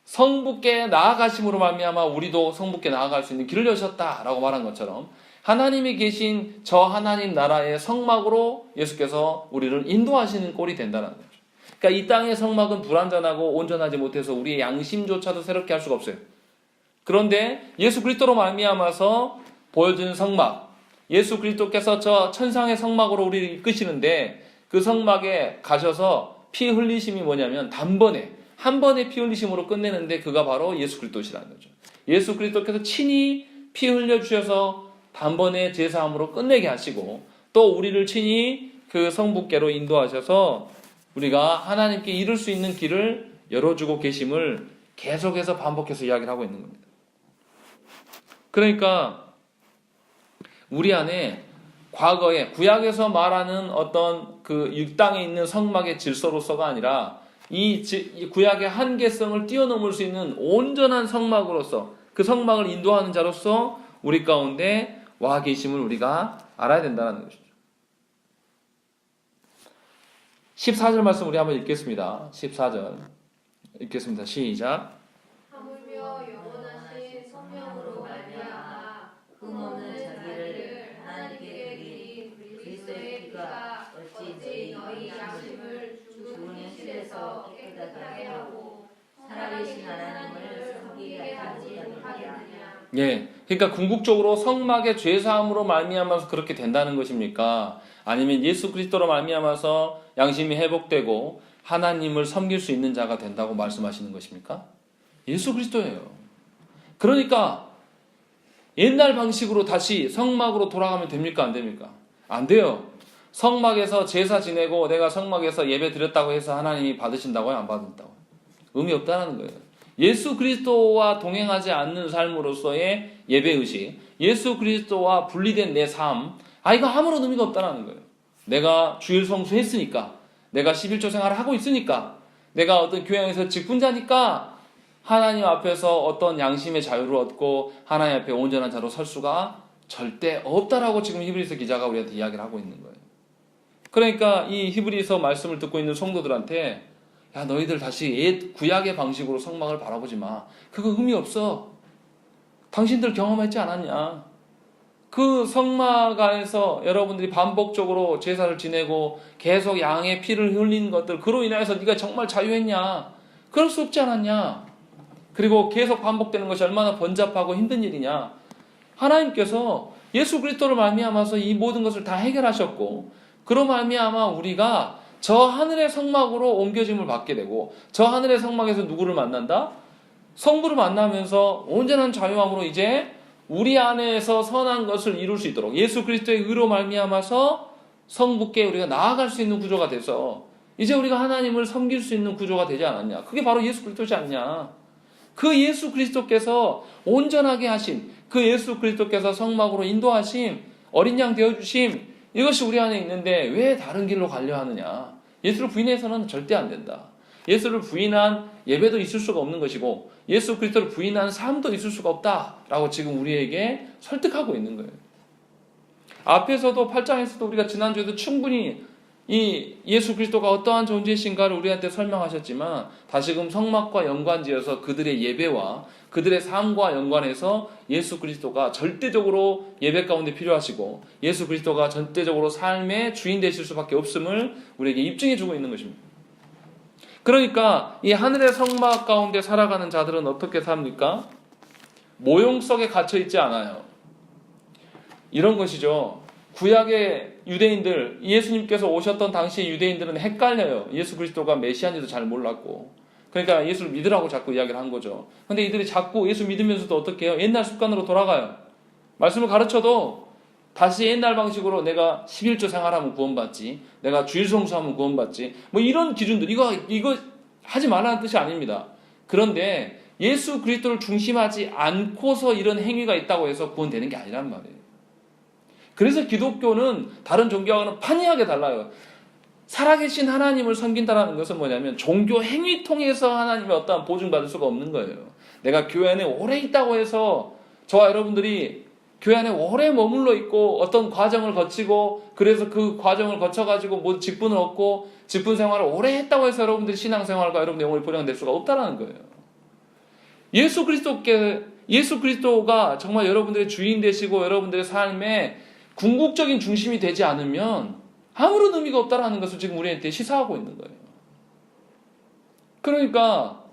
성부께 나아가심으로 말미암아 우리도 성부께 나아갈 수 있는 길을 여셨다라고 말한 것처럼 하나님이 계신 저 하나님 나라의 성막으로 예수께서 우리를 인도하시는 꼴이 된다는 거죠. 그러니까 이 땅의 성막은 불완전하고 온전하지 못해서 우리의 양심조차도 새롭게 할 수가 없어요. 그런데 예수 그리스도로 말미암아서 보여주는 성막, 예수 그리스도께서 저 천상의 성막으로 우리를 이끄시는데 그 성막에 가셔서 피 흘리심이 뭐냐면 단번에 한 번의 피 흘리심으로 끝내는데 그가 바로 예수 그리스도시라는 거죠. 예수 그리스도께서 친히 피 흘려주셔서 단번에 제사함으로 끝내게 하시고 또 우리를 친히 그 성부께로 인도하셔서 우리가 하나님께 이룰 수 있는 길을 열어주고 계심을 계속해서 반복해서 이야기를 하고 있는 겁니다. 그러니까 우리 안에 과거에 구약에서 말하는 어떤 그 이 땅에 있는 성막의 질서로서가 아니라 이 구약의 한계성을 뛰어넘을 수 있는 온전한 성막으로서 그 성막을 인도하는 자로서 우리 가운데 와 계심을 우리가 알아야 된다는 것이죠. 14절 말씀 우리 한번 읽겠습니다. 14절 읽겠습니다. 시작. 하물며 영원하신 성령으로 말미암아 흠없는 자기를 하나님께 드린 그리스도의 피가 어찌 너희 양심을 죽은 현실에서 깨끗하게 하고 살아계신 하나님을 섬기게 하지 못하겠느냐. 예, 그러니까 궁극적으로 성막의 죄사함으로 말미암아서 그렇게 된다는 것입니까? 아니면 예수 그리스도로 말미암아서 양심이 회복되고 하나님을 섬길 수 있는 자가 된다고 말씀하시는 것입니까? 예수 그리스도예요. 그러니까 옛날 방식으로 다시 성막으로 돌아가면 됩니까? 안 됩니까? 안 돼요. 성막에서 제사 지내고 내가 성막에서 예배 드렸다고 해서 하나님이 받으신다고요? 안 받는다고요? 의미 없다는 거예요. 예수 그리스도와 동행하지 않는 삶으로서의 예배의식, 예수 그리스도와 분리된 내 삶, 이거 아무런 의미가 없다는 거예요. 내가 주일 성수했으니까, 내가 11조 생활을 하고 있으니까, 내가 어떤 교회에서 직분자니까 하나님 앞에서 어떤 양심의 자유를 얻고 하나님 앞에 온전한 자로 설 수가 절대 없다라고 지금 히브리서 기자가 우리한테 이야기를 하고 있는 거예요. 그러니까 이 히브리서 말씀을 듣고 있는 성도들한테 야, 너희들 다시 옛 구약의 방식으로 성막을 바라보지 마. 그거 의미 없어. 당신들 경험했지 않았냐? 그 성막 안에서 여러분들이 반복적으로 제사를 지내고 계속 양의 피를 흘리는 것들, 그로 인해서 네가 정말 자유했냐? 그럴 수 없지 않았냐? 그리고 계속 반복되는 것이 얼마나 번잡하고 힘든 일이냐? 하나님께서 예수 그리스도를 말미암아서 이 모든 것을 다 해결하셨고, 그로 말미암아 우리가 저 하늘의 성막으로 옮겨짐을 받게 되고, 저 하늘의 성막에서 누구를 만난다? 성부를 만나면서 온전한 자유함으로 이제 우리 안에서 선한 것을 이룰 수 있도록 예수 그리스도의 의로 말미암아서 성부께 우리가 나아갈 수 있는 구조가 돼서 이제 우리가 하나님을 섬길 수 있는 구조가 되지 않았냐? 그게 바로 예수 그리스도지 않냐? 그 예수 그리스도께서 온전하게 하신, 그 예수 그리스도께서 성막으로 인도하심, 어린 양 되어주심, 이것이 우리 안에 있는데 왜 다른 길로 가려 하느냐? 예수를 부인해서는 절대 안 된다. 예수를 부인한 예배도 있을 수가 없는 것이고 예수 그리스도를 부인한 삶도 있을 수가 없다라고 지금 우리에게 설득하고 있는 거예요. 앞에서도 8장에서도 우리가 지난주에도 충분히 이 예수 그리스도가 어떠한 존재이신가를 우리한테 설명하셨지만 다시금 성막과 연관지어서 그들의 예배와 그들의 삶과 연관해서 예수 그리스도가 절대적으로 예배 가운데 필요하시고 예수 그리스도가 절대적으로 삶의 주인 되실 수밖에 없음을 우리에게 입증해 주고 있는 것입니다. 그러니까 이 하늘의 성막 가운데 살아가는 자들은 어떻게 삽니까? 모형 속에 갇혀 있지 않아요. 이런 것이죠. 구약의 유대인들, 예수님께서 오셨던 당시 유대인들은 헷갈려요. 예수 그리스도가 메시아인지도 잘 몰랐고. 그러니까 예수를 믿으라고 자꾸 이야기를 한 거죠. 근데 이들이 자꾸 예수 믿으면서도 어떻게 해요? 옛날 습관으로 돌아가요. 말씀을 가르쳐도 다시 옛날 방식으로 내가 11조 생활하면 구원받지, 내가 주일 성수하면 구원받지, 뭐 이런 기준들, 이거 하지 말라는 뜻이 아닙니다. 그런데 예수 그리스도를 중심하지 않고서 이런 행위가 있다고 해서 구원되는 게 아니란 말이에요. 그래서 기독교는 다른 종교와는 판이하게 달라요. 살아계신 하나님을 섬긴다는 것은 뭐냐면 종교 행위 통해서 하나님의 어떠한 보증받을 수가 없는 거예요. 내가 교회 안에 오래 있다고 해서 저와 여러분들이 교회 안에 오래 머물러 있고 어떤 과정을 거치고 그래서 그 과정을 거쳐가지고 모든 직분을 얻고 직분 생활을 오래 했다고 해서 여러분들이 신앙생활과 여러분의 영혼이 보장될 수가 없다는 거예요. 예수 그리스도가 정말 여러분들의 주인 되시고 여러분들의 삶의 궁극적인 중심이 되지 않으면 아무런 의미가 없다는 것을 지금 우리한테 시사하고 있는 거예요. 그러니까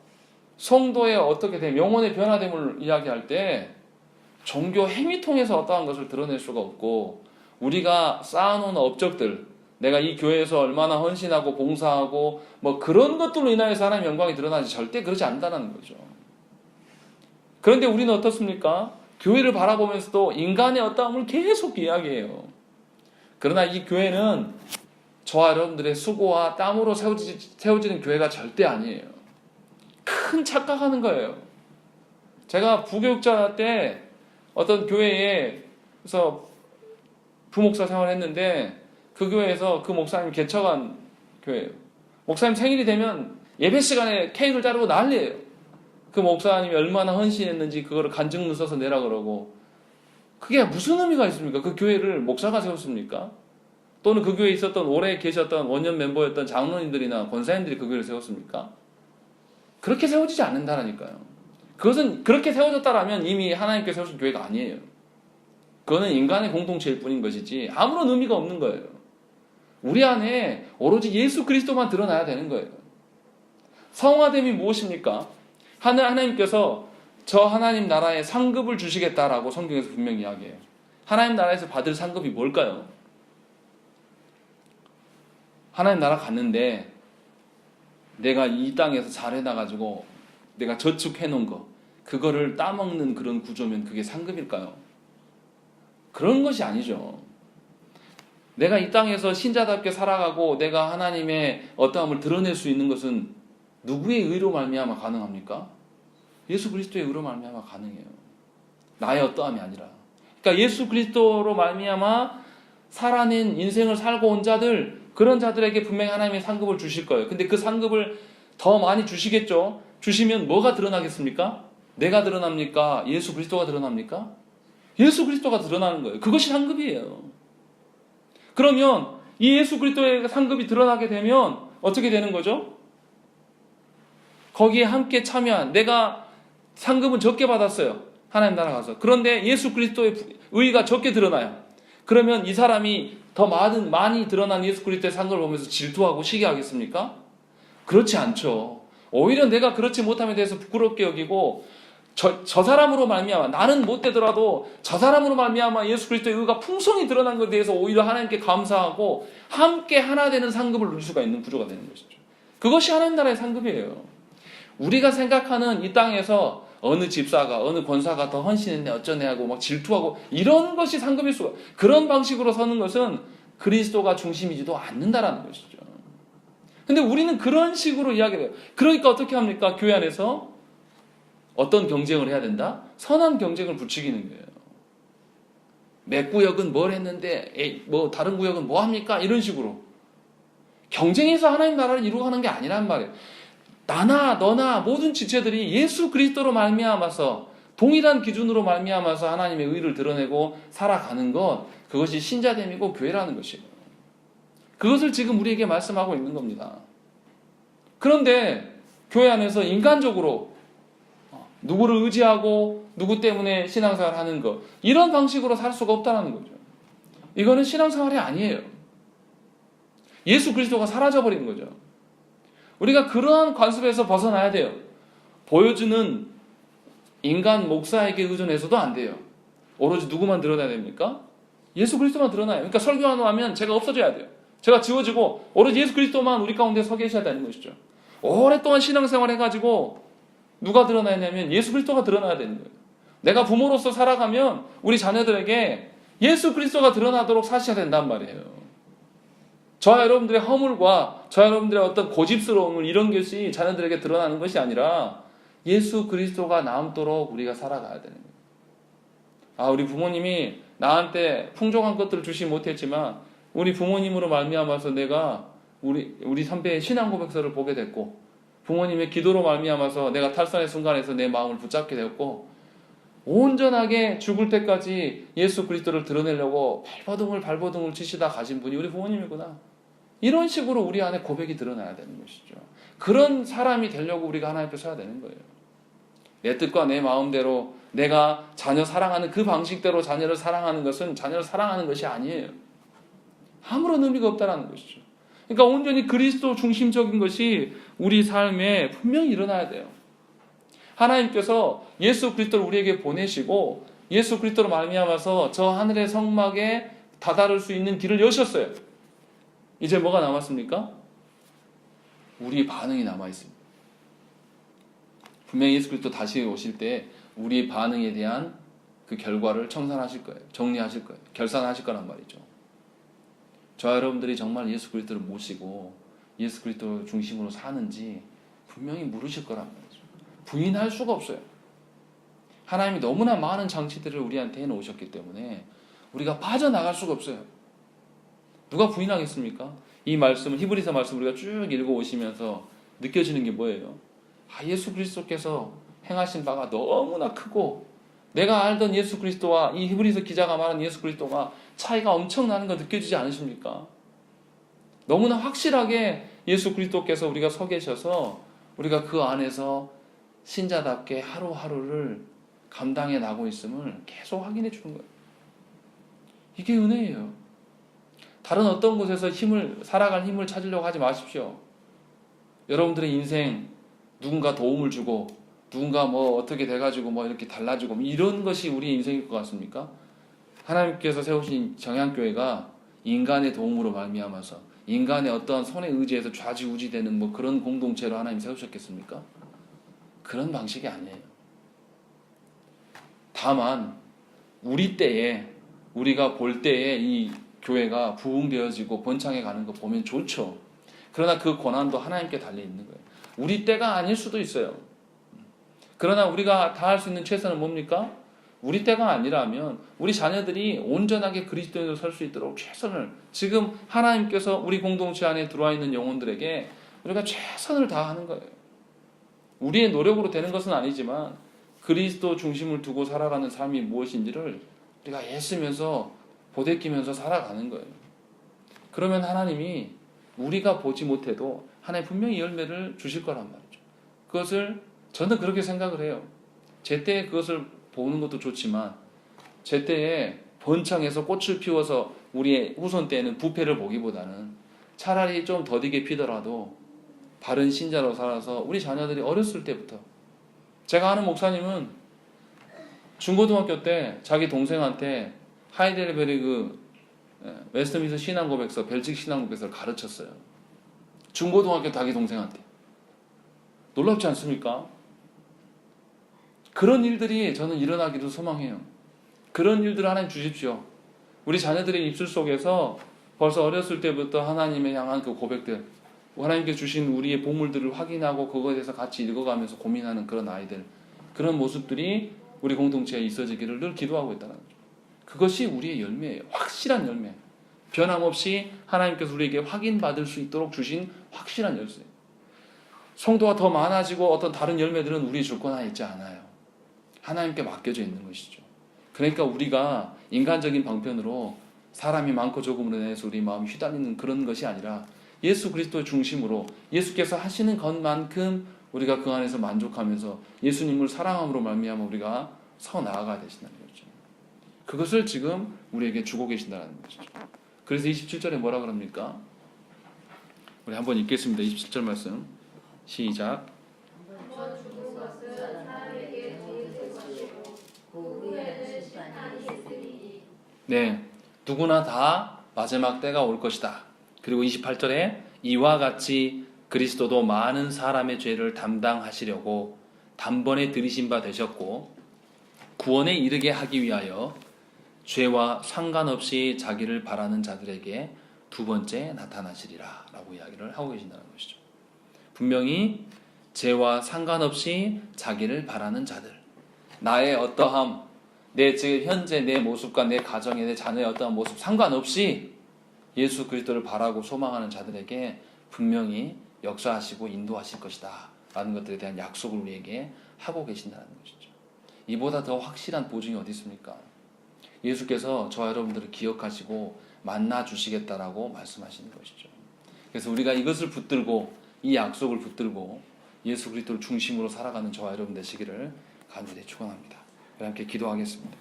성도의 어떻게 된 영혼의 변화됨을 이야기할 때 종교 행위 통해서 어떠한 것을 드러낼 수가 없고 우리가 쌓아놓은 업적들, 내가 이 교회에서 얼마나 헌신하고 봉사하고 뭐 그런 것들로 인하여서 하나님의 영광이 드러나지 절대 그렇지 않다는 거죠. 그런데 우리는 어떻습니까? 교회를 바라보면서도 인간의 어떠함을 계속 이야기해요. 그러나 이 교회는 저와 여러분들의 수고와 땀으로 세워지는 교회가 절대 아니에요. 큰 착각하는 거예요. 제가 부교육자 때 어떤 교회에서 부목사 생활을 했는데 그 교회에서 그 목사님이 개척한 교회예요. 목사님 생일이 되면 예배 시간에 케이크를 자르고 난리예요. 그 목사님이 얼마나 헌신했는지 그거를 간증문 써서 내라 그러고 그게 무슨 의미가 있습니까? 그 교회를 목사가 세웠습니까? 또는 그 교회에 있었던 오래 계셨던 원년 멤버였던 장로님들이나 권사님들이 그 교회를 세웠습니까? 그렇게 세워지지 않는다라니까요. 그것은 그렇게 세워졌다라면 이미 하나님께 세우신 교회가 아니에요. 그거는 인간의 공동체일 뿐인 것이지 아무런 의미가 없는 거예요. 우리 안에 오로지 예수 그리스도만 드러나야 되는 거예요. 성화됨이 무엇입니까? 하나님께서 저 하나님 나라에 상급을 주시겠다라고 성경에서 분명히 이야기해요. 하나님 나라에서 받을 상급이 뭘까요? 하나님 나라 갔는데 내가 이 땅에서 잘해놔가지고 내가 저축해놓은 거 그거를 따먹는 그런 구조면 그게 상급일까요? 그런 것이 아니죠. 내가 이 땅에서 신자답게 살아가고 내가 하나님의 어떠함을 드러낼 수 있는 것은 누구의 의로 말미암아 가능합니까? 예수 그리스도의 의로 말미암아 가능해요. 나의 어떠함이 아니라. 그러니까 예수 그리스도로 말미암아 살아낸 인생을 살고 온 자들, 그런 자들에게 분명히 하나님의 상급을 주실 거예요. 근데 그 상급을 더 많이 주시겠죠. 주시면 뭐가 드러나겠습니까? 내가 드러납니까? 예수 그리스도가 드러납니까? 예수 그리스도가 드러나는 거예요. 그것이 상급이에요. 그러면 이 예수 그리스도의 상급이 드러나게 되면 어떻게 되는 거죠? 거기에 함께 참여한, 내가 상급은 적게 받았어요. 하나님 나라 가서. 그런데 예수 그리스도의 의의가 적게 드러나요. 그러면 이 사람이 더 많이 드러난 예수 그리스도의 상급을 보면서 질투하고 시기하겠습니까? 그렇지 않죠. 오히려 내가 그렇지 못함에 대해서 부끄럽게 여기고 저 사람으로 말미암아, 나는 못 되더라도 저 사람으로 말미암아 예수 그리스도의 의가 풍성히 드러난 것에 대해서 오히려 하나님께 감사하고 함께 하나 되는 상급을 누릴 수가 있는 구조가 되는 것이죠. 그것이 하나님 나라의 상급이에요. 우리가 생각하는 이 땅에서 어느 집사가, 어느 권사가 더 헌신했네, 어쩌네 하고 막 질투하고 이런 것이 상급일 수가, 그런 방식으로 서는 것은 그리스도가 중심이지도 않는다라는 것이죠. 근데 우리는 그런 식으로 이야기를 해요. 그러니까 어떻게 합니까? 교회 안에서 어떤 경쟁을 해야 된다? 선한 경쟁을 부추기는 거예요. 몇 구역은 뭘 했는데 뭐 다른 구역은 뭐 합니까? 이런 식으로 경쟁해서 하나님 나라를 이루어가는 게 아니란 말이에요. 나나 너나 모든 지체들이 예수 그리스도로 말미암아서 동일한 기준으로 말미암아서 하나님의 의를 드러내고 살아가는 것, 그것이 신자됨이고 교회라는 것이에요. 그것을 지금 우리에게 말씀하고 있는 겁니다. 그런데 교회 안에서 인간적으로 누구를 의지하고 누구 때문에 신앙생활을 하는 것, 이런 방식으로 살 수가 없다는 거죠. 이거는 신앙생활이 아니에요. 예수 그리스도가 사라져버린 거죠. 우리가 그러한 관습에서 벗어나야 돼요. 보여주는 인간 목사에게 의존해서도 안 돼요. 오로지 누구만 드러나야 됩니까? 예수 그리스도만 드러나요. 그러니까 설교하면 제가 없어져야 돼요. 제가 지워지고 오로지 예수 그리스도만 우리 가운데 서 계셔야 되는 것이죠. 오랫동안 신앙생활 해가지고 누가 드러나야 하냐면 예수 그리스도가 드러나야 되는 거예요. 내가 부모로서 살아가면 우리 자녀들에게 예수 그리스도가 드러나도록 사셔야 된단 말이에요. 저와 여러분들의 허물과 저와 여러분들의 어떤 고집스러움을, 이런 것이 자녀들에게 드러나는 것이 아니라 예수 그리스도가 남도록 우리가 살아가야 되는 거예요. 우리 부모님이 나한테 풍족한 것들을 주시 못했지만 우리 부모님으로 말미암아서 내가 우리 선배의 신앙 고백서를 보게 됐고, 부모님의 기도로 말미암아서 내가 탈선의 순간에서 내 마음을 붙잡게 되었고, 온전하게 죽을 때까지 예수 그리스도를 드러내려고 발버둥을 치시다 가신 분이 우리 부모님이구나. 이런 식으로 우리 안에 고백이 드러나야 되는 것이죠. 그런 사람이 되려고 우리가 하나님 앞에 서야 되는 거예요. 내 뜻과 내 마음대로 내가 자녀 사랑하는 그 방식대로 자녀를 사랑하는 것은 자녀를 사랑하는 것이 아니에요. 아무런 의미가 없다는 것이죠. 그러니까 온전히 그리스도 중심적인 것이 우리 삶에 분명히 일어나야 돼요. 하나님께서 예수 그리스도를 우리에게 보내시고 예수 그리스도로 말미암아서 저 하늘의 성막에 다다를 수 있는 길을 여셨어요. 이제 뭐가 남았습니까? 우리의 반응이 남아있습니다. 분명히 예수 그리스도 다시 오실 때 우리의 반응에 대한 그 결과를 청산하실 거예요. 정리하실 거예요. 결산하실 거란 말이죠. 저와 여러분들이 정말 예수 그리스도를 모시고 예수 그리스도 중심으로 사는지 분명히 물으실 거란 말이죠. 부인할 수가 없어요. 하나님이 너무나 많은 장치들을 우리한테 해놓으셨기 때문에 우리가 빠져나갈 수가 없어요. 누가 부인하겠습니까? 이 말씀을, 히브리서 말씀 우리가 쭉 읽어오시면서 느껴지는 게 뭐예요? 예수 그리스도께서 행하신 바가 너무나 크고 내가 알던 예수 그리스도와 이 히브리서 기자가 말한 예수 그리스도가 차이가 엄청나는 거 느껴지지 않으십니까? 너무나 확실하게 예수 그리스도께서 우리가 서 계셔서 우리가 그 안에서 신자답게 하루하루를 감당해 나고 있음을 계속 확인해 주는 거예요. 이게 은혜예요. 다른 어떤 곳에서 살아갈 힘을 찾으려고 하지 마십시오. 여러분들의 인생 누군가 도움을 주고 누군가 뭐 어떻게 돼가지고 뭐 이렇게 달라지고 이런 것이 우리의 인생일 것 같습니까? 하나님께서 세우신 정향교회가 인간의 도움으로 말미암아서 인간의 어떠한 손에 의지해서 좌지우지되는 뭐 그런 공동체로 하나님 세우셨겠습니까? 그런 방식이 아니에요. 다만 우리 때에 우리가 볼 때에 이 교회가 부흥되어지고 번창해 가는 거 보면 좋죠. 그러나 그 고난도 하나님께 달려 있는 거예요. 우리 때가 아닐 수도 있어요. 그러나 우리가 다 할 수 있는 최선은 뭡니까? 우리 때가 아니라면 우리 자녀들이 온전하게 그리스도인으로 설 수 있도록 최선을, 지금 하나님께서 우리 공동체 안에 들어와 있는 영혼들에게 우리가 최선을 다하는 거예요. 우리의 노력으로 되는 것은 아니지만 그리스도 중심을 두고 살아가는 삶이 무엇인지를 우리가 애쓰면서 보대끼면서 살아가는 거예요. 그러면 하나님이 우리가 보지 못해도 하나님 분명히 열매를 주실 거란 말이죠. 그것을 저는 그렇게 생각을 해요. 제때에 그것을 보는 것도 좋지만 제때에 번창해서 꽃을 피워서 우리의 후손 때에는 부패를 보기보다는 차라리 좀 더디게 피더라도 바른 신자로 살아서 우리 자녀들이 어렸을 때부터, 제가 아는 목사님은 중고등학교 때 자기 동생한테 하이델베르그 웨스트민스터 신앙고백서, 벨직 신앙고백서를 가르쳤어요. 중고등학교 자기 동생한테. 놀랍지 않습니까? 그런 일들이 저는 일어나기를 소망해요. 그런 일들을 하나님 주십시오. 우리 자녀들의 입술 속에서 벌써 어렸을 때부터 하나님에 향한 그 고백들, 하나님께 주신 우리의 보물들을 확인하고 그거에 대해서 같이 읽어가면서 고민하는 그런 아이들, 그런 모습들이 우리 공동체에 있어지기를 늘 기도하고 있다는 거죠. 그것이 우리의 열매예요. 확실한 열매. 변함없이 하나님께서 우리에게 확인받을 수 있도록 주신 확실한 열쇠. 성도가 더 많아지고 어떤 다른 열매들은 우리 주권 안에 있지 않아요. 하나님께 맡겨져 있는 것이죠. 그러니까 우리가 인간적인 방편으로 사람이 많고 적음으로 인해서 우리 마음이 휘달리는 그런 것이 아니라 예수 그리스도의 중심으로 예수께서 하시는 것만큼 우리가 그 안에서 만족하면서 예수님을 사랑함으로 말미암아 우리가 서 나아가야 되신다는 거죠. 그것을 지금 우리에게 주고 계신다는 것이죠. 그래서 27절에 뭐라 그럽니까? 우리 한번 읽겠습니다. 27절 말씀 시작. 한번 죽은 것은 사람에게 뒤있을 것이고 그 후에는 심판이 있으리니. 네, 누구나 다 마지막 때가 올 것이다. 그리고 28절에 이와 같이 그리스도도 많은 사람의 죄를 담당하시려고 단번에 들이신 바 되셨고 구원에 이르게 하기 위하여 죄와 상관없이 자기를 바라는 자들에게 두 번째 나타나시리라 라고 이야기를 하고 계신다는 것이죠. 분명히 죄와 상관없이 자기를 바라는 자들, 나의 어떠함, 내 지금 현재 내 모습과 내 가정의 내 자녀의 어떠한 모습 상관없이 예수 그리스도를 바라고 소망하는 자들에게 분명히 역사하시고 인도하실 것이다 라는 것들에 대한 약속을 우리에게 하고 계신다는 것이죠. 이보다 더 확실한 보증이 어디 있습니까? 예수께서 저와 여러분들을 기억하시고 만나 주시겠다라고 말씀하시는 것이죠. 그래서 우리가 이것을 붙들고 이 약속을 붙들고 예수 그리스도를 중심으로 살아가는 저와 여러분 되시기를 간절히 축원합니다. 함께 기도하겠습니다.